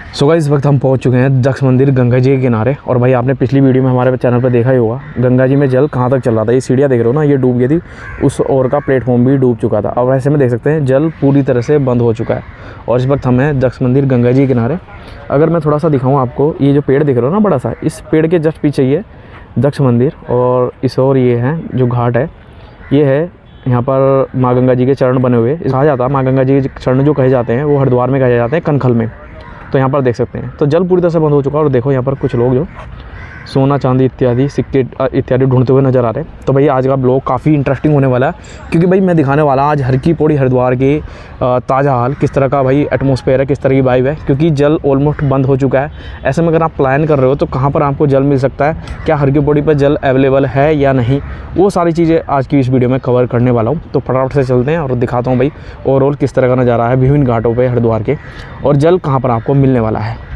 So guys इस वक्त हम पहुंच चुके हैं दक्ष मंदिर गंगा जी के किनारे। और भाई आपने पिछली वीडियो में हमारे चैनल पर देखा ही होगा, गंगा जी में जल कहां तक चल रहा था। ये सीढ़ियाँ देख रहे हो ना, ये डूब गई थी, उस ओर का प्लेटफॉर्म भी डूब चुका था। अब ऐसे में देख सकते हैं जल पूरी तरह से बंद हो चुका है। और इस वक्त हम हैं दक्ष मंदिर गंगा जी के किनारे। अगर मैं थोड़ा सा दिखाऊँ आपको, ये जो पेड़ दिख रहे हो ना बड़ा सा, इस पेड़ के जस्ट पीछे ये दक्ष मंदिर और इस ओर ये है जो घाट है, ये है यहाँ पर माँ गंगा जी के चरण बने हुए। कहा जाता है माँ गंगा जी के चरण जो कहे जाते हैं वो हरिद्वार में कहे जाते हैं कनखल में। तो यहाँ पर देख सकते हैं तो जल पूरी तरह से बंद हो चुका है। और देखो यहाँ पर कुछ लोग जो सोना चांदी इत्यादि सिक्के इत्यादि ढूंढते हुए नज़र आ रहे हैं। तो भाई आज का ब्लॉग काफ़ी इंटरेस्टिंग होने वाला है, क्योंकि भाई मैं दिखाने वाला आज हर की पौड़ी हरिद्वार के ताज़ा हाल, किस तरह का भाई एटमॉस्फेयर है, किस तरह की वाइब है। क्योंकि जल ऑलमोस्ट बंद हो चुका है। ऐसे में अगर आप प्लान कर रहे हो तो कहाँ पर आपको जल मिल सकता है, क्या हर की पौड़ी पर जल अवेलेबल है या नहीं, वो सारी चीज़ें आज की इस वीडियो में कवर करने वाला हूँ। तो फटाफट से चलते हैं और दिखाता हूँ भाई ओवरऑल किस तरह का नज़ारा है विभिन्न घाटों पर हरिद्वार के, और जल कहाँ पर आपको मिलने वाला है।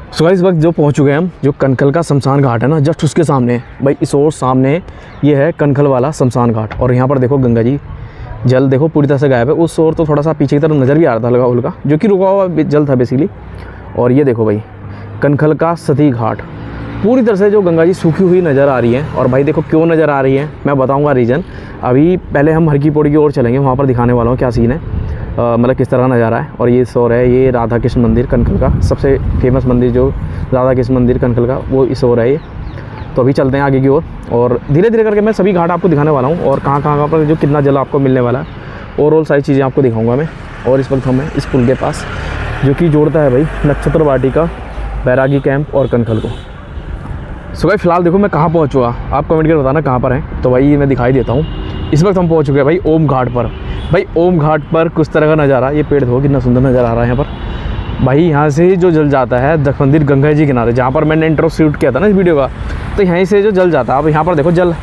सो इस वक्त जो पहुंच चुके हैं हम, जो कनखल का शमशान घाट है ना, जस्ट उसके सामने भाई इस और सामने ये है कनखल वाला शमशान घाट। और यहाँ पर देखो गंगा जी, जल देखो पूरी तरह से गायब है। उस ओर तो थोड़ा सा पीछे की तरफ नज़र भी आ रहा था हल्का उल्का, जो कि रुका हुआ जल था बेसिकली। और ये देखो भाई कनखल का सती घाट, पूरी तरह से जो गंगा जी सूखी हुई नज़र आ रही है। और भाई देखो क्यों नज़र आ रही है, मैं बताऊँगा रीज़न। अभी पहले हम हर की पौड़ी की ओर चलेंगे, वहाँ पर दिखाने वाला हूँ क्या सीन है, मतलब किस तरह का नज़ारा है। और ये सोर है, ये राधा कृष्ण मंदिर कनखल का सबसे फेमस मंदिर, जो राधा कृष्ण मंदिर कनखल का, वो इस ओर है ये। तो अभी चलते हैं आगे की ओर और धीरे धीरे करके मैं सभी घाट आपको दिखाने वाला हूँ, और कहाँ कहाँ पर जो कितना जल आपको मिलने वाला है, ओवरऑल सारी चीज़ें आपको दिखाऊँगा मैं। और इस वक्त हमें इस पुल के पास, जो कि जोड़ता है भाई नक्षत्र वाटिका, बैरागी कैंप और कनखल को। सो भाई फिलहाल देखो मैं कहाँ पहुँच चुका, आप कमेंट करके बताना कहाँ पर हैं। तो भाई मैं दिखाई देता हूँ, इस वक्त हम पहुँच चुके हैं भाई ओम घाट पर। भाई ओम घाट पर कुछ तरह का नज़ारा, ये पेड़ देखो कितना सुंदर नज़र आ रहा है यहाँ पर। भाई यहाँ से जो जल जाता है दक्ष मंदिर गंगा जी किनारे, जहाँ पर मैंने इंट्रो शूट किया था ना इस वीडियो का, तो यहीं से जो जल जाता है। अब यहाँ पर देखो जल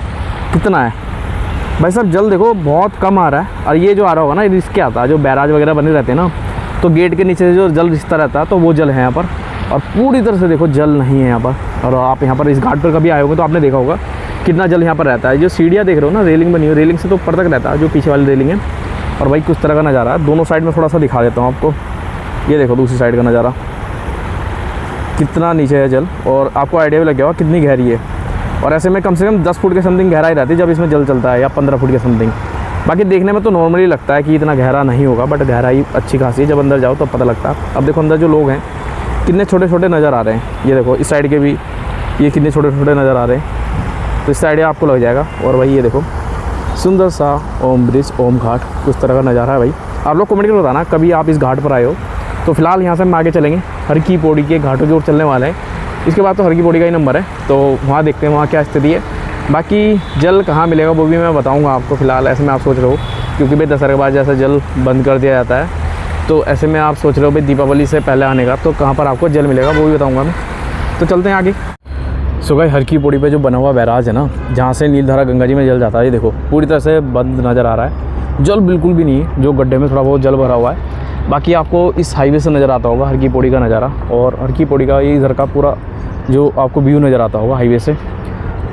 कितना है भाई साहब, जल देखो बहुत कम आ रहा है। और ये जो आ रहा होगा ना, इसके आता है जो बैराज वगैरह बने रहते हैं ना, तो गेट के नीचे से जो जल रिश्ता रहता है तो वो जल है यहाँ पर। और पूरी तरह से देखो जल नहीं है यहाँ पर। और आप यहाँ पर इस घाट पर कभी आए होंगे तो आपने देखा होगा कितना जल यहाँ पर रहता है। जो सीढ़ियाँ देख रहे हो ना, रेलिंग बनी हुई, रेलिंग से तो ऊपर तक रहता है जो पीछे वाली रेलिंग है। और भाई कुछ तरह का नज़ारा है, दोनों साइड में थोड़ा सा दिखा देता हूँ आपको। ये देखो दूसरी साइड का नज़ारा, कितना नीचे है जल, और आपको आइडिया भी लग गया होगा कितनी गहरी है। और ऐसे में कम से कम 10 फुट के समथिंग गहराई रहती है जब इसमें जल चलता है, या 15 फुट के समथिंग। बाकी देखने में तो नॉर्मली लगता है कि इतना गहरा नहीं होगा, बट गहराई अच्छी खासी है, जब अंदर जाओ तब पता लगता है। अब देखो अंदर जो लोग हैं कितने छोटे छोटे नज़र आ रहे हैं। ये देखो इस साइड के भी ये कितने छोटे छोटे नज़र आ रहे हैं, तो इस साइड आपको लग जाएगा। और भाई ये देखो सुंदर सा ओम ब्रिज, ओम घाट, कुछ तरह का नज़ारा है भाई। आप लोग कमेंट करके बताना कभी आप इस घाट पर आए हो। तो फिलहाल यहाँ से हम आगे चलेंगे, हर की पौड़ी के घाटों की ओर चलने वाले हैं। इसके बाद तो हर की पौड़ी का ही नंबर है, तो वहाँ देखते हैं वहाँ क्या स्थिति है। बाकी जल कहाँ मिलेगा वो भी मैं बताऊँगा आपको। फिलहाल ऐसे में आप सोच रहे हो, क्योंकि भाई दशहरा के बाद जैसे जल बंद कर दिया जाता है, तो ऐसे में आप सोच रहे हो भाई दीपावली से पहले आने का, तो कहाँ पर आपको जल मिलेगा वो भी बताऊँगा मैं। तो चलते हैं आगे। सो भाई हर की पौड़ी पे जो बना हुआ बैराज है ना, जहाँ से नीलधारा गंगा जी में जल जाता है, ये देखो पूरी तरह से बंद नज़र आ रहा है। जल बिल्कुल भी नहीं है, जो गड्ढे में थोड़ा बहुत जल भरा हुआ है। बाकी आपको इस हाईवे से नज़र आता होगा हर की पौड़ी का नज़ारा, और हर की पौड़ी का ये इधर का पूरा जो आपको व्यू नज़र आता होगा हाईवे से।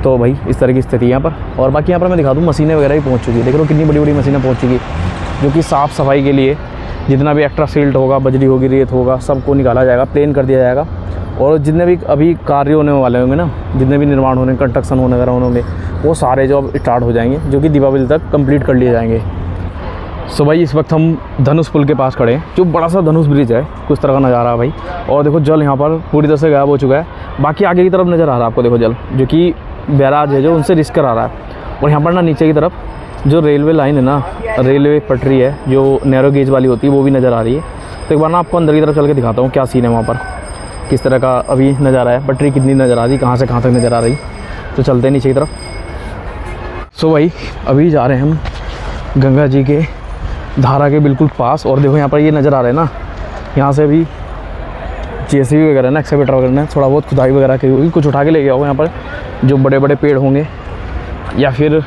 तो भाई इस तरह की स्थिति यहाँ पर। और बाकी यहाँ पर मैं दिखा दूँ, मशीनें वगैरह भी पहुँच चुकी है। देख लो कितनी बड़ी बड़ी मशीनें पहुँच चुकी, जो कि साफ़ सफाई के लिए जितना भी एक्स्ट्रा सिल्ट होगा, बजरी होगी, रेत होगा, सबको निकाला जाएगा, प्लेन कर दिया जाएगा। और जितने भी अभी कार्य होने वाले होंगे ना, जितने भी निर्माण होने, कंस्ट्रक्शन होने वगैरह होंगे, वो सारे जो अब स्टार्ट हो जाएंगे, जो कि दीपावली तक कंप्लीट कर लिए जाएंगे। सो भाई इस वक्त हम धनुष पुल के पास खड़े हैं, जो बड़ा सा धनुष ब्रिज है, कुछ तरह का नज़ारा है भाई। और देखो जल यहाँ पर पूरी तरह से गायब हो चुका है। बाकी आगे की तरफ नज़र आ रहा है आपको, देखो जल जो कि बैराज है जो उनसे रिस्क कर आ रहा है। और यहाँ पर ना नीचे की तरफ जो रेलवे लाइन है ना, रेलवे पटरी है जो नैरो गेज वाली होती है, वो भी नज़र आ रही है। तो एक बार ना आपको अंदर की तरफ चल के दिखाता हूँ क्या सीन है वहाँ पर, किस तरह का अभी नज़ारा है, पटरी कितनी नज़र आ रही, कहाँ से कहाँ तक नज़र आ रही। तो चलते हैं नीचे की तरफ। सो भाई अभी जा रहे हैं हम गंगा जी के धारा के बिल्कुल पास। और देखो यहाँ पर ये नज़र आ रहा है ना, यहाँ से अभी JCB वगैरह ना, एक्सकेवेटर वगैरह ने थोड़ा बहुत खुदाई वगैरह की होगी, कुछ उठा के ले गया होगा। यहाँ पर जो बड़े बड़े पेड़ होंगे या फिर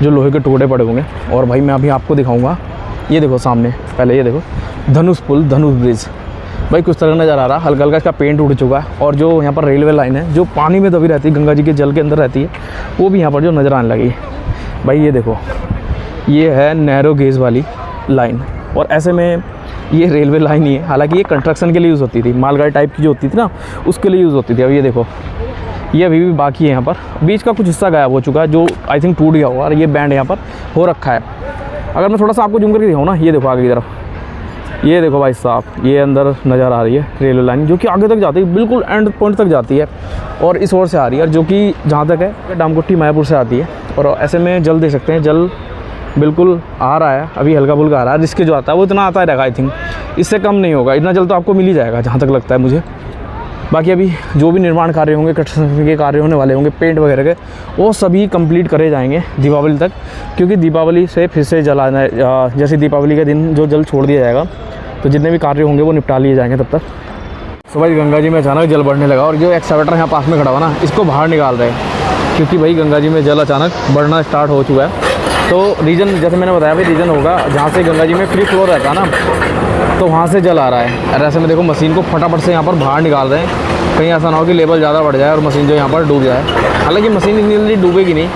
जो लोहे के टुकड़े पड़े होंगे। और भाई मैं अभी आपको दिखाऊंगा, ये देखो सामने, पहले ये देखो धनुष पुल, धनुष ब्रिज भाई कुछ तरह नज़र आ रहा है। हल्का हल्का इसका पेंट उड़ चुका है। और जो यहाँ पर रेलवे लाइन है जो पानी में दबी रहती है, गंगा जी के जल के अंदर रहती है, वो भी यहाँ पर जो नज़र आने लगी भाई। ये देखो ये है नैरो गेज वाली लाइन, और ऐसे में ये रेलवे लाइन ही है। हालांकि ये कंस्ट्रक्शन के लिए यूज़ होती थी, मालगाड़ी टाइप की जो होती थी ना, उसके लिए यूज़ होती थी। अब ये देखो, ये अभी भी बाकी है। यहाँ पर बीच का कुछ हिस्सा गायब हो चुका है, जो आई थिंक टूट गया होगा, और ये बैंड यहाँ पर हो रखा है। अगर मैं थोड़ा सा आपको जूम करके दिखाऊँ ना, ये देखो आगे की तरफ, ये देखो भाई साहब, ये अंदर नज़र आ रही है रेलवे लाइन, जो कि आगे तक जाती है, बिल्कुल एंड पॉइंट तक जाती है, और इस ओर से आ रही है, जो कि जहाँ तक है डामकुट्टी मायापुर से आती है। और ऐसे में जल देख सकते हैं, जल बिल्कुल आ रहा है, अभी हल्का फुल्का आ रहा है। जिसके जो आता है वो इतना आता ही रहेगा, आई थिंक इससे कम नहीं होगा। इतना जल तो आपको मिल ही जाएगा जहाँ तक लगता है मुझे। बाकी अभी जो भी निर्माण कार्य होंगे, कंस्ट्रक्शन के कार्य होने वाले होंगे, पेंट वगैरह के, वो सभी कंप्लीट करे जाएंगे दीपावली तक, क्योंकि दीपावली से फिर से जल आना, जैसे दीपावली के दिन जो जल छोड़ दिया जाएगा, तो जितने भी कार्य होंगे वो निपटा लिए जाएंगे तब तक। तो भाई गंगा जी में अचानक जल बढ़ने लगा, और जो एक्सकैवेटर यहाँ पास में खड़ा हुआ ना, इसको बाहर निकाल रहे हैं, क्योंकि भाई गंगा जी में जल अचानक बढ़ना स्टार्ट हो चुका है। तो रीजन जैसे मैंने बताया भाई, रीजन होगा जहाँ से गंगा जी में फ्री फ्लो रहता है ना, तो वहाँ से जल आ रहा है। और ऐसे में देखो मशीन को फटाफट से यहाँ पर बाहर निकाल रहे हैं, कहीं ऐसा ना हो कि लेवल ज़्यादा बढ़ जाए और मशीन जो यहाँ पर डूब जाए। हालांकि मशीन इतनी जल्दी डूबेगी नहीं,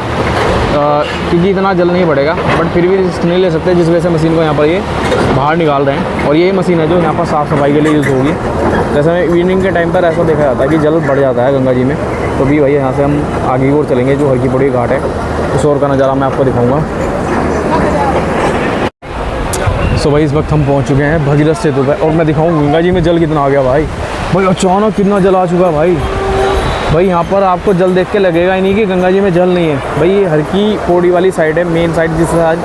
क्योंकि इतना जल नहीं बढ़ेगा, बट फिर भी रिस्क नहीं ले सकते, जिस वजह से मशीन को यहाँ पर ये बाहर निकाल रहे हैं। और यही मशीन है जो यहाँ पर साफ़ सफाई के लिए यूज़ होगी। जैसे इवनिंग के टाइम पर ऐसा देखा जाता है कि जल बढ़ जाता है गंगा जी में। तो भी भैया यहाँ से हम आगे की ओर चलेंगे, जो हरकी पौड़ी घाट है, उस ओर का नज़ारा मैं आपको दिखाऊँगा। सो भाई इस वक्त हम पहुँच चुके हैं भगीरथ सेतु पर, और मैं दिखाऊँ गंगा जी में जल कितना आ गया भाई। भाई अचानक कितना जल आ चुका है भाई। यहाँ पर आपको जल देख के लगेगा ही नहीं कि गंगा जी में जल नहीं है। भाई ये हरकी पौड़ी वाली साइड है, मेन साइड, जिससे आज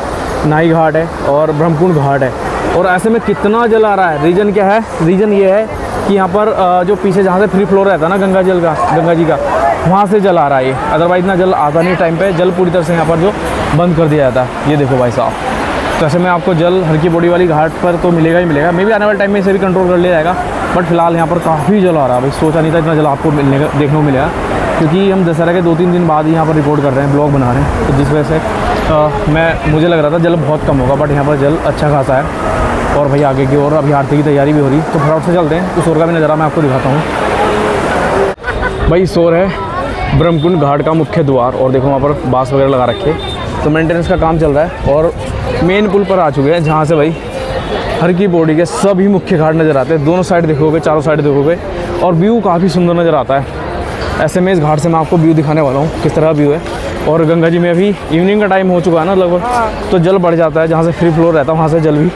नाई घाट है और ब्रह्मकुंड घाट है। और ऐसे में कितना जल आ रहा है, रीज़न क्या है? रीज़न ये है कि यहाँ पर जो पीछे जहाँ से फ्री फ्लो रहता है ना गंगा जी का, वहाँ से जल आ रहा है ये। अदरवाइज़ ना जल आता नहीं टाइम पे, जल पूरी तरह से यहाँ पर जो बंद कर दिया जाता है। ये देखो भाई साहब, तो ऐसे में आपको जल हरकी पौड़ी वाली घाट पर तो मिलेगा ही मिलेगा। मे भी आने वाले टाइम में इसे भी कंट्रोल कर लिया जाएगा, बट फिलहाल यहाँ पर काफ़ी जल आ रहा है भाई। सोचा नहीं था इतना जल आपको देखने को मिलेगा, क्योंकि हम दशहरा के 2-3 दिन बाद ही यहाँ पर रिकॉर्ड कर रहे हैं, ब्लॉग बना रहे हैं, तो जिस वजह से मुझे लग रहा था जल बहुत कम होगा, बट यहाँ पर जल अच्छा खासा है। और भाई आगे की ओर अभी आरती की तैयारी भी हो रही, तो फटाफट से चलते हैं। उस ओर का भी नज़ारा मैं आपको दिखाता हूँ। भाई इस ओर है ब्रह्मकुंड घाट का मुख्य द्वार, और देखो वहाँ पर बाँस वगैरह लगा रखे, तो मेंटेनेंस का काम चल रहा है। और मेन पुल पर आ चुके हैं, जहाँ से भाई हरकी पौड़ी के सभी मुख्य घाट नज़र आते हैं। दोनों साइड देखोगे, चारों साइड देखोगे, और व्यू काफ़ी सुंदर नज़र आता है। ऐसे में इस घाट से मैं आपको व्यू दिखाने वाला हूँ, किस तरह व्यू है। और गंगा जी में अभी इवनिंग का टाइम हो चुका है ना लगभग, तो जल बढ़ जाता है। जहाँ से फ्री फ्लो रहता है वहाँ से जल भी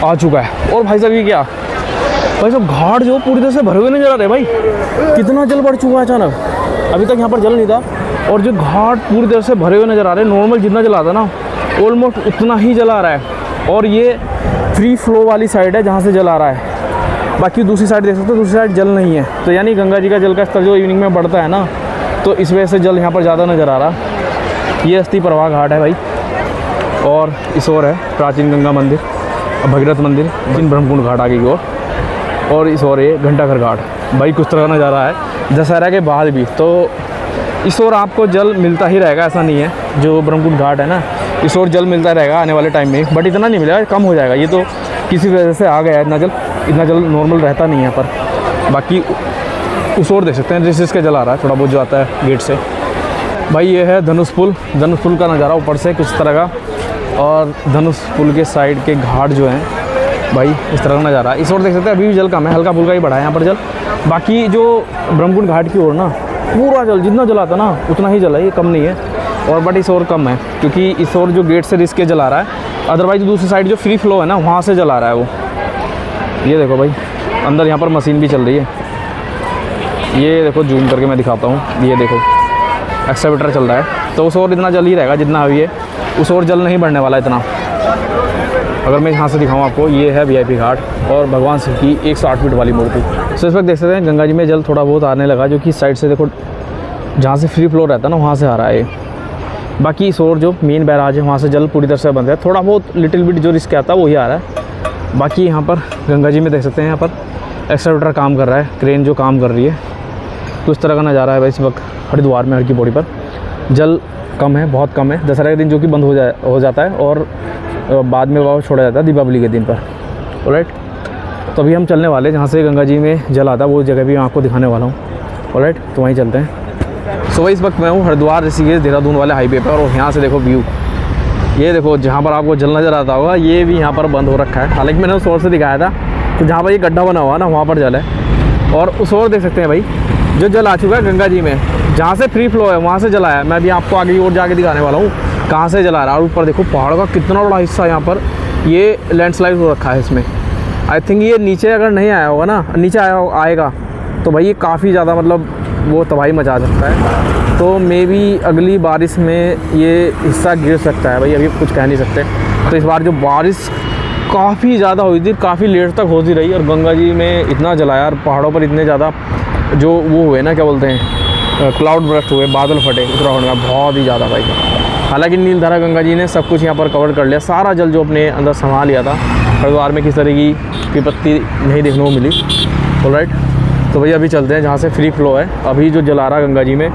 आ चुका है। और भाई साहब ये क्या भाई साहब, घाट जो पूरी तरह से भरे हुए नजर आ रहे भाई, कितना जल बढ़ चुका है अचानक। अभी तक यहाँ पर जल नहीं था, और जो घाट पूरी तरह से भरे हुए नज़र आ रहे हैं। नॉर्मल जितना जल आता ना, ऑलमोस्ट उतना ही जल आ रहा है। और ये फ्री फ्लो वाली साइड है जहाँ से जल आ रहा है। बाकी दूसरी साइड देख सकते हो, दूसरी साइड जल नहीं है। तो यानी गंगा जी का जल का स्तर जो इवनिंग में बढ़ता है ना, तो इस वजह से जल यहाँ पर ज़्यादा नज़र आ रहा। ये अस्थि प्रवाह घाट है भाई, और इस ओर है प्राचीन गंगा मंदिर, भगीरथ मंदिर, जिन ब्रह्मकुंड घाट आगे की ओर, और इस ओर ये घंटाघर घाट। भाई कुछ तरह का नज़ारा है दशहरा के बाद भी। तो इस ओर आपको जल मिलता ही रहेगा, ऐसा नहीं है। जो ब्रह्मकुंड घाट है ना, इस ओर जल मिलता रहेगा आने वाले टाइम में, बट इतना नहीं मिलेगा, कम हो जाएगा। ये तो किसी वजह से आ गया है इतना जल नॉर्मल रहता नहीं है यहाँ पर। बाकी उस ओर देख सकते हैं जिस का जल आ रहा है, थोड़ा बहुत जो आता है गेट से। भाई ये है धनुष पुल का नज़ारा ऊपर से कुछ तरह का, और धनुष पुल के साइड के घाट जो हैं भाई इस तरह का नज़ारा। इस ओर देख सकते हैं अभी भी जल कम है, हल्का फुल्का ही बढ़ा है यहाँ पर जल। बाकी जो ब्रह्मकुंड घाट की ओर ना, पूरा जल जितना जल आता ना उतना ही जल है, ये कम नहीं है। और बट इस ओर कम है, क्योंकि इस ओर जो गेट से रिस्क के जल आ रहा है। अदरवाइज दूसरी साइड जो फ्री फ्लो है ना, वहाँ से जल आ रहा है वो। ये देखो भाई, अंदर यहाँ पर मशीन भी चल रही है। ये देखो जूम करके मैं दिखाता हूँ, ये देखो एक्सकैवेटर चल रहा है। तो उस ओर इतना जल ही रहेगा जितना अभी है, उस ओर जल नहीं बढ़ने वाला इतना। अगर मैं यहाँ से दिखाऊँ आपको, ये है VIP घाट और भगवान शिव की 108 फीट वाली मूर्ति। तो इस वक्त देख सकते हैं गंगा जी में जल थोड़ा बहुत आने लगा, जो कि इस साइड से देखो जहाँ से फ्री फ्लो रहता है ना, वहाँ से आ रहा है। बाकी इस ओर जो मेन बैराज है वहाँ से जल पूरी तरह से बंद है। थोड़ा बहुत लिटिल बिट जो रिस्क आता है वही आ रहा है। बाकी यहाँ पर गंगा जी में देख सकते हैं, यहाँ पर एक्सकैवेटर काम कर रहा है, क्रेन जो काम कर रही है। तो इस तरह का नज़ारा है भाई इस वक्त हरिद्वार में, हरकी पौड़ी पर। जल कम है, बहुत कम है। दशहरा के दिन जो कि बंद हो जाता है, और बाद में वापस छोड़ा जाता है दीपावली के दिन पर। ऑलराइट, तो अभी हम चलने वाले जहाँ से गंगा जी में जल आता है, वो जगह भी मैं आपको दिखाने वाला हूँ। ऑलराइट, तो वहीं चलते हैं। सो भाई इस वक्त मैं हूँ हरिद्वार ऋषिकेश देहरादून वाले हाईवे पर, और यहाँ से देखो व्यू ये देखो जहाँ पर आपको जल नज़र आता होगा, ये भी यहाँ पर बंद हो रखा है। हालांकि मैंने उस ओर से दिखाया था, तो जहाँ पर ये गड्ढा बना हुआ है ना, वहाँ पर जल है। और उस ओर देख सकते हैं भाई, जो जल आ चुका है गंगा जी में, जहाँ से फ्री फ्लो है वहाँ से जल आया है। मैं भी आपको आगे की ओर जाके दिखाने वाला हूँ कहाँ से जल आ रहा है। और ऊपर देखो पहाड़ का कितना बड़ा हिस्सा यहाँ पर ये लैंडस्लाइड हो रखा है इसमें। आई थिंक ये नीचे अगर नहीं आया होगा ना, नीचे आएगा तो भाई ये काफ़ी ज़्यादा मतलब वो तबाही मचा सकता है। तो मे बी अगली बारिश में ये हिस्सा गिर सकता है भाई, अभी कुछ कह नहीं सकते। तो इस बार जो बारिश काफ़ी ज़्यादा हुई थी, काफ़ी लेट तक होती रही, और गंगा जी में इतना जलाया और पहाड़ों पर इतने ज़्यादा जो वो हुए ना, क्या बोलते हैं, क्लाउड बर्स्ट हुए, बादल फटे उत्तराखंड में बहुत ही ज़्यादा भाई। हालांकि नीलधारा गंगा जी ने सब कुछ यहाँ पर कवर कर लिया, सारा जल जो अपने अंदर संभाल लिया था। हरिद्वार में किस तरह की विपत्ति नहीं देखने को मिली। ऑलराइट, तो भैया अभी चलते हैं जहाँ से फ्री फ्लो है। अभी जो जल आ रहा है गंगा जी में,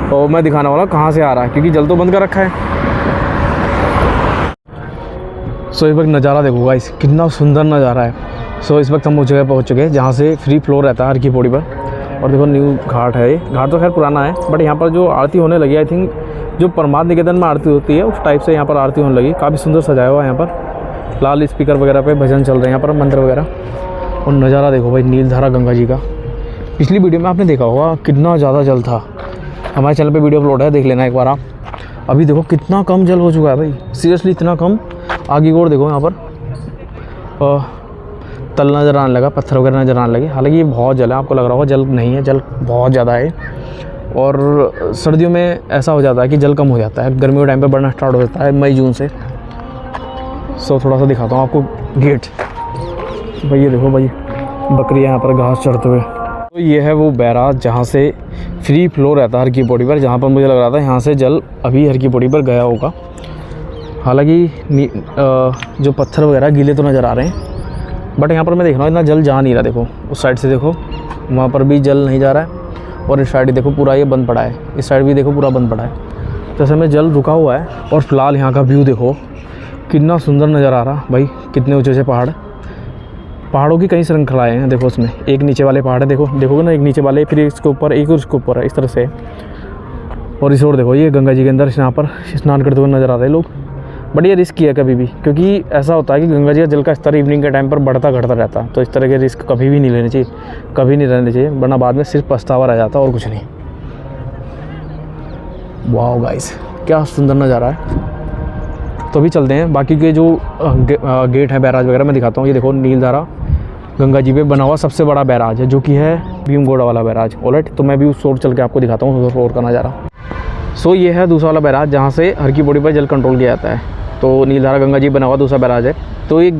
और मैं दिखाने वाला कहाँ से आ रहा है, क्योंकि जल तो बंद कर रखा है। सो इस वक्त नज़ारा देखो गाइस, कितना सुंदर नज़ारा है। सो इस वक्त हम उस जगह पहुँच चुके हैं जहाँ से फ्री फ्लो रहता है हर की पौड़ी पर। और देखो न्यू घाट है, ये घाट तो खैर पुराना है, बट यहाँ पर जो आरती होने लगी, आई थिंक जो परमार्थ निकेतन में आरती होती है उस टाइप से यहाँ पर आरती होने लगी। काफ़ी सुंदर सजाया हुआ है यहाँ पर, लाल स्पीकर वगैरह पे भजन चल रहे हैं यहाँ पर, मंदिर वगैरह। और नज़ारा देखो भाई नीलधारा गंगा जी का। पिछली वीडियो में आपने देखा होगा कितना ज़्यादा जल था, हमारे चैनल पे वीडियो अपलोड है, देख लेना एक बार आप। अभी देखो कितना कम जल हो चुका है भाई, सीरियसली इतना कम। आगे की ओर देखो यहाँ पर तल नज़र आने लगा, पत्थर वगैरह नज़र आने लगे। हालांकि ये बहुत जल है, आपको लग रहा होगा जल नहीं है, जल बहुत ज़्यादा है। और सर्दियों में ऐसा हो जाता है कि जल कम हो जाता है, गर्मियों के टाइम पे बढ़ना स्टार्ट हो जाता है मई जून से। सो थोड़ा सा दिखाता हूँ आपको गेट। भाई ये देखो भाई, बकरी यहाँ पर घास चढ़ते हुए। तो ये है वो बैराज जहाँ से फ्री फ्लो रहता है हर की पौड़ी पर, जहाँ पर मुझे लग रहा था यहाँ से जल अभी हर की पौड़ी पर गया होगा। हालांकि जो पत्थर वगैरह गीले तो नज़र आ रहे हैं, बट यहाँ पर मैं देख रहा हूँ इतना जल जा नहीं रहा। देखो उस साइड से देखो, वहाँ पर भी जल नहीं जा रहा है, और इस साइड देखो पूरा ये बंद पड़ा है, इस साइड भी देखो पूरा बंद पड़ा है। जैसे में जल रुका हुआ है। और फिलहाल यहाँ का व्यू देखो कितना सुंदर नज़र आ रहा भाई, कितने ऊँचे ऊँचे पहाड़, पहाड़ों की कई श्रृंखलाएँ हैं। देखो उसमें एक नीचे वाले पहाड़ है, देखोगे ना, एक नीचे वाले, फिर इसके ऊपर एक और इसके ऊपर है, इस तरह से। और इस ओर देखो ये गंगा जी के अंदर यहाँ पर स्नान करते हुए नज़र आ रहे हैं लोग। बट ये रिस्क है कभी भी, क्योंकि ऐसा होता है कि गंगा जी का जल का स्तर इवनिंग के टाइम पर बढ़ता घटता रहता है। तो इस तरह के रिस्क कभी भी नहीं लेने चाहिए, कभी नहीं रहने चाहिए, वरना बाद में सिर्फ पछतावा रह जाता और कुछ नहीं। वाह गाइस, क्या सुंदर नज़ारा है। तो अभी चलते हैं बाकी के जो गेट है, बैराज वगैरह मैं दिखाता हूँ। ये देखो नीलधारा गंगा जी पे बना हुआ सबसे बड़ा बैराज है, जो कि है भीमगोड़ा वाला बैराज। ऑलराइट, तो मैं भी उस ओर चल के आपको दिखाता हूँ उस ओर का नज़ारा। सो ये है दूसरा वाला बैराज जहाँ से हर की पौड़ी पर जल कंट्रोल किया जाता है। तो नीलधारा गंगा जी बना हुआ दूसरा बैराज है। तो ये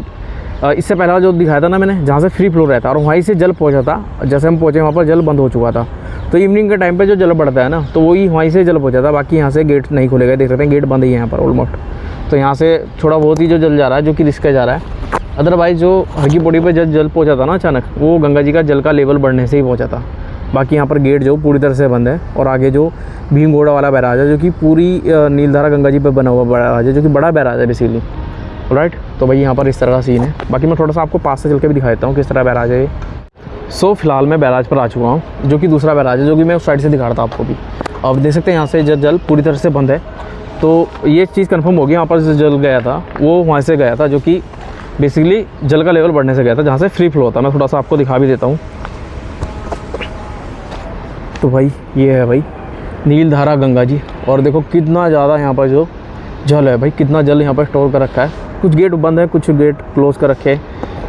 इससे पहला जो दिखाया था ना मैंने, जहाँ से फ्री फ्लो रहता है, और वहीं से जल पहुँचा था। जैसे हम पहुँचे वहाँ पर जल बंद हो चुका था। तो इवनिंग के टाइम पे जो जल बढ़ता है ना, तो वही वहीं से जल पहुँचा था। बाकी यहाँ से गेट नहीं खोले गए, देख सकते हैं गेट बंद ही है यहाँ पर ऑलमोस्ट। तो यहाँ से थोड़ा बहुत ही जो जल जा रहा है, जो कि रिस्क जा रहा है। अदरवाइज़ जो हर की पौड़ी पर जल पहुँचा था ना अचानक, वो गंगा जी का जल का लेवल बढ़ने से ही पहुँचा था। बाकी यहाँ पर गेट जो पूरी तरह से बंद है। और आगे जो भीमगोड़ा वाला बैराज है, जो कि पूरी नीलधारा गंगा जी पर बना हुआ बैराज है, जो कि बड़ा बैराज है बेसिकली। राइट, तो भाई यहाँ पर इस तरह का सीन है। बाकी मैं थोड़ा सा आपको पास से चल के भी दिखा देता हूँ किस तरह बैराज है ये। सो फिलहाल मैं बैराज पर आ चुका हूँ, जो कि दूसरा बैराज है, जो कि मैं उस साइड से दिखा रहा था आपको भी। अब देख सकते हैं यहाँ से जल पूरी तरह से बंद है। तो ये चीज़ कन्फर्म होगी, यहाँ पर जो जल गया था वो वहाँ से गया था, जो कि बेसिकली जल का लेवल बढ़ने से गया था, जहाँ से फ्री फ्लो होता है। मैं थोड़ा सा आपको दिखा भी देता हूँ। तो भाई ये है भाई नीलधारा गंगा जी। और देखो कितना ज़्यादा यहाँ पर जो जल है भाई, कितना जल यहाँ पर स्टोर कर रखा है। कुछ गेट बंद है, कुछ गेट क्लोज कर रखे,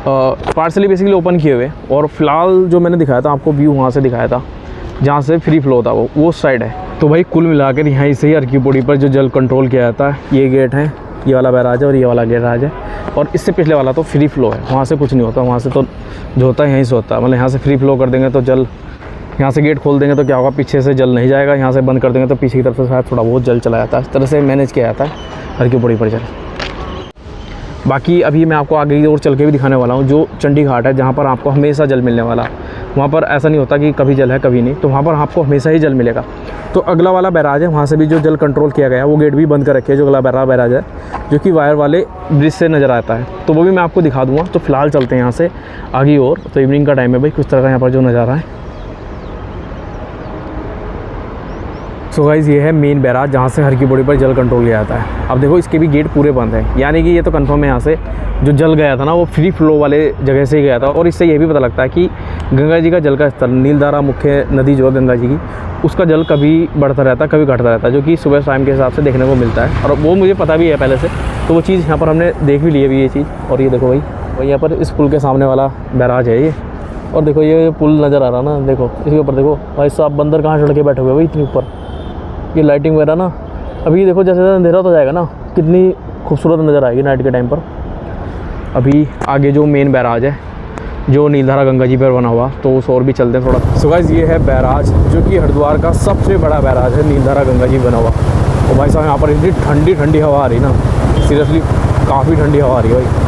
पार्सली बेसिकली ओपन किए हुए। और फिलहाल जो मैंने दिखाया था आपको व्यू, वहाँ से दिखाया था जहाँ से फ्री फ्लो था, वो साइड है। तो भाई कुल मिलाकर यहाँ से ही हर की पौड़ी पर जो जल कंट्रोल किया जाता है, ये गेट है, ये वाला बैराज है और ये वाला बैराज है। और इससे पिछले वाला तो फ्री फ्लो है, वहाँ से कुछ नहीं होता। वहाँ से तो जो होता है यहीं से होता है। मतलब यहाँ से फ्री फ्लो कर देंगे तो जल, यहाँ से गेट खोल देंगे तो क्या होगा, पीछे से जल नहीं जाएगा। यहाँ से बंद कर देंगे तो पीछे की तरफ से शायद थोड़ा बहुत जल चला जाता है। इस तरह से मैनेज किया जाता है हर की पौड़ी पर जल। बाकी अभी मैं आपको आगे की ओर चल के भी दिखाने वाला हूँ, जो चंडी घाट है, जहाँ पर आपको हमेशा जल मिलने वाला। वहाँ पर ऐसा नहीं होता कि कभी जल है कभी नहीं, तो वहाँ पर आपको हमेशा ही जल मिलेगा। तो अगला वाला बैराज है, वहाँ से भी जो जल कंट्रोल किया गया है, वो गेट भी बंद कर रखे है। जो अगला बैराज है, जो कि वायर वाले ब्रिज से नज़र आता है, तो वो भी मैं आपको दिखा दूँगा। तो फिलहाल चलते हैं यहाँ से आगे और। तो इवनिंग का टाइम है भाई, कुछ तरह का यहाँ पर जो नज़ारा है। सो गाइस ये है मेन बैराज जहाँ से हर की बॉडी पर जल कंट्रोल किया जाता है। अब देखो इसके भी गेट पूरे बंद है, यानी कि ये तो कंफर्म है यहाँ से जो जल गया था ना वो फ्री फ्लो वाले जगह से ही गया था। और इससे ये भी पता लगता है कि गंगा जी का जल का स्तर, नीलधारा मुख्य नदी जो है गंगा जी की, उसका जल कभी बढ़ता रहता है कभी घटता रहता है, जो कि सुबह टाइम के हिसाब से देखने को मिलता है। और वो मुझे पता भी है पहले से, तो वो चीज़ यहाँ पर हमने देख भी ली है ये चीज़। और ये देखो भाई यहाँ पर इस पुल के सामने वाला बैराज है ये। और देखो ये पुल नज़र आ रहा ना, देखो इसके ऊपर देखो भाई साहब बंदर कहाँ चढ़ के बैठे हुए भाई इतनी ऊपर। ये लाइटिंग वगैरह ना अभी देखो जैसे जैसे अंधेरा तो जाएगा ना कितनी खूबसूरत नज़र आएगी नाइट के टाइम पर। अभी आगे जो मेन बैराज है जो नीलधारा गंगा जी पर बना हुआ, तो उस और भी चलते हैं थोड़ा। सो गाइस ये है बैराज जो कि हरिद्वार का सबसे बड़ा बैराज है, नीलधारा गंगा जी बना हुआ। और भाई साहब यहाँ पर इतनी ठंडी ठंडी हवा आ रही ना, सीरियसली काफ़ी ठंडी हवा आ रही है भाई।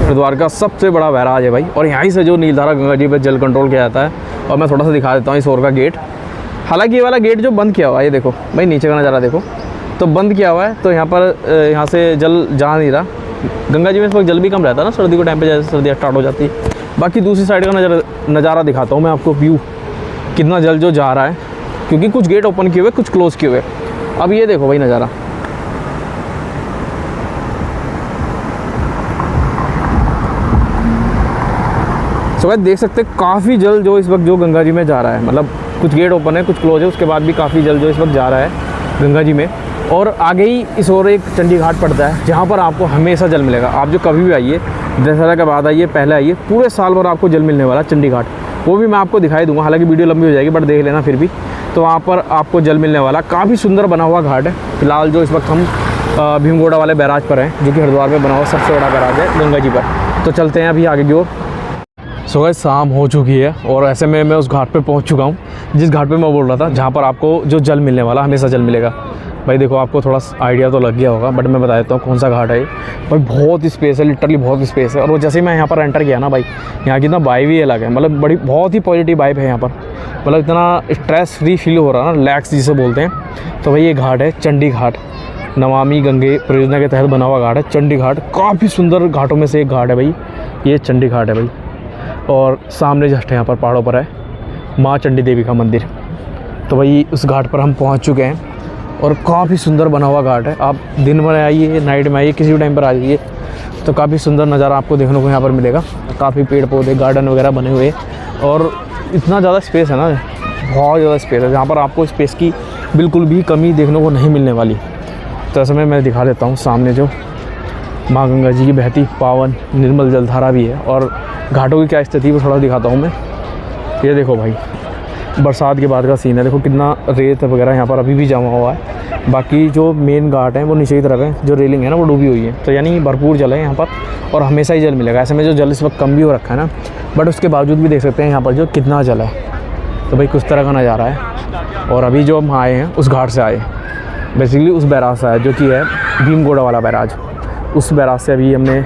हरिद्वार का सबसे बड़ा बैराज है भाई, और यहीं से जो नीलधारा गंगा जी पर जल कंट्रोल किया जाता है। और मैं थोड़ा सा दिखा देता हूँ इस ओर का गेट। हालांकि ये वाला गेट जो बंद किया हुआ है, ये देखो भाई नीचे का नज़ारा देखो, तो बंद किया हुआ है, तो यहाँ पर यहाँ से जल जा नहीं रहा। गंगा जी में इस वक्त जल भी कम रहता है ना सर्दी के टाइम पे, जैसे सर्दियाँ स्टार्ट हो जाती है। बाकी दूसरी साइड का नज़ारा दिखाता हूँ मैं आपको, व्यू कितना जल जो जा रहा है, क्योंकि कुछ गेट ओपन किए हुए कुछ क्लोज़ किए हुए। अब ये देखो भाई नज़ारा, सो भाई देख सकते हैं काफ़ी जल जो इस वक्त जो गंगा जी में जा रहा है, मतलब कुछ गेट ओपन है कुछ क्लोज है, उसके बाद भी काफ़ी जल जो इस वक्त जा रहा है गंगा जी में। और आगे ही इस ओर एक चंडी घाट पड़ता है जहाँ पर आपको हमेशा जल मिलेगा। आप जो कभी भी आइए, दशहरा के बाद आइए, पहले आइए, पूरे साल भर आपको जल मिलने वाला चंडी घाट। वो भी मैं आपको दिखाई दूंगा, हालांकि वीडियो लंबी हो जाएगी बट देख लेना फिर भी। तो वहाँ पर आपको जल मिलने वाला काफ़ी सुंदर बना हुआ घाट है। फिलहाल जो इस वक्त हम भीमगोड़ा वाले बैराज पर हैं, जो कि हरिद्वार में बना हुआ सबसे बड़ा बैराज है गंगा जी पर। तो चलते हैं अभी आगे की ओर। सो गाइस शाम हो चुकी है और ऐसे में मैं उस घाट पे पहुंच चुका हूं जिस घाट पे मैं बोल रहा था, जहां पर आपको जो जल मिलने वाला हमेशा जल मिलेगा। भाई देखो आपको थोड़ा आइडिया तो लग गया होगा, बट मैं बता देता हूँ कौन सा घाट है ये। भाई बहुत स्पेस है, लिटरली बहुत स्पेस है। और वो जैसे ही मैं यहाँ पर एंटर किया ना भाई, यहाँ की ना वाइब ही अलग है, मतलब बड़ी बहुत ही पॉजिटिव वाइब है यहाँ पर। मतलब इतना स्ट्रेस फ्री फील हो रहा है ना, रिलैक्स जिसे बोलते हैं। तो भाई ये घाट है चंडी घाट, नमामि गंगे परियोजना के तहत बना हुआ घाट है चंडी घाट। काफ़ी सुंदर घाटों में से एक घाट है भाई ये चंडी घाट है भाई। और सामने जस्ट यहाँ पर पहाड़ों पर है माँ चंडी देवी का मंदिर। तो भाई उस घाट पर हम पहुँच चुके हैं और काफ़ी सुंदर बना हुआ घाट है। आप दिन में आइए, नाइट में आइए, किसी भी टाइम पर आ जाइए, तो काफ़ी सुंदर नज़ारा आपको देखने को यहाँ पर मिलेगा। काफ़ी पेड़ पौधे गार्डन वगैरह बने हुए और इतना ज़्यादा स्पेस है ना, बहुत ज़्यादा स्पेस है, जहाँ पर आपको स्पेस की बिल्कुल भी कमी देखने को नहीं मिलने वाली। तो ऐसे में मैं दिखा देता हूँ, सामने जो माँ गंगा जी की बहती पावन निर्मल जलधारा भी है। और घाटों की क्या स्थिति वो थोड़ा दिखाता हूँ मैं। ये देखो भाई बरसात के बाद का सीन है, देखो कितना रेत वगैरह यहाँ पर अभी भी जमा हुआ है। बाकी जो मेन घाट है वो नीचे की तरफ है, जो रेलिंग है ना वो डूबी हुई है, तो यानी भरपूर जल है यहाँ पर और हमेशा ही जल मिलेगा। ऐसे में जो जल इस वक्त कम भी हो रखा है ना, बट उसके बावजूद भी देख सकते हैं यहाँ पर जो कितना जल है। तो भाई कुछ तरह का नज़ारा है। और अभी जो हम आए हैं उस घाट से आए, बेसिकली उस बैराज से आए जो कि है भीमगोड़ा वाला बैराज। उस बैराज से अभी हमने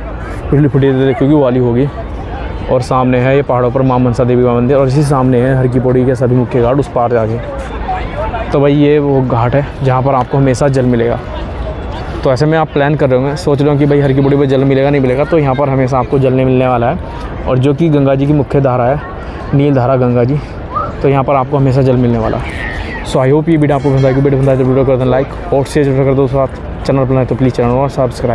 पिछली फुटेज देखी वो वाली होगी। और सामने है ये पहाड़ों पर माँ मनसा देवी का मंदिर, और इसी सामने है हर की पौड़ी के सभी मुख्य घाट उस पार जाके। तो भाई ये वो घाट है जहाँ पर आपको हमेशा जल मिलेगा। तो ऐसे में आप प्लान कर रहे होंगे, सोच रहे हो कि भाई हर की पौड़ी पर जल मिलेगा नहीं मिलेगा, तो यहाँ पर हमेशा आपको जल नहीं मिलने वाला है। और जो कि गंगा जी की मुख्य धारा है नीलधारा गंगा जी, तो यहाँ पर आपको हमेशा जल मिलने वाला है। सो आई होप ये वीडियो आपको पसंद आएगी। वीडियो पसंद आए तो वीडियो कर दें लाइक और शेयर कर दो, साथ चैनल पर तो प्लीज़ चैनल और सब्सक्राइब।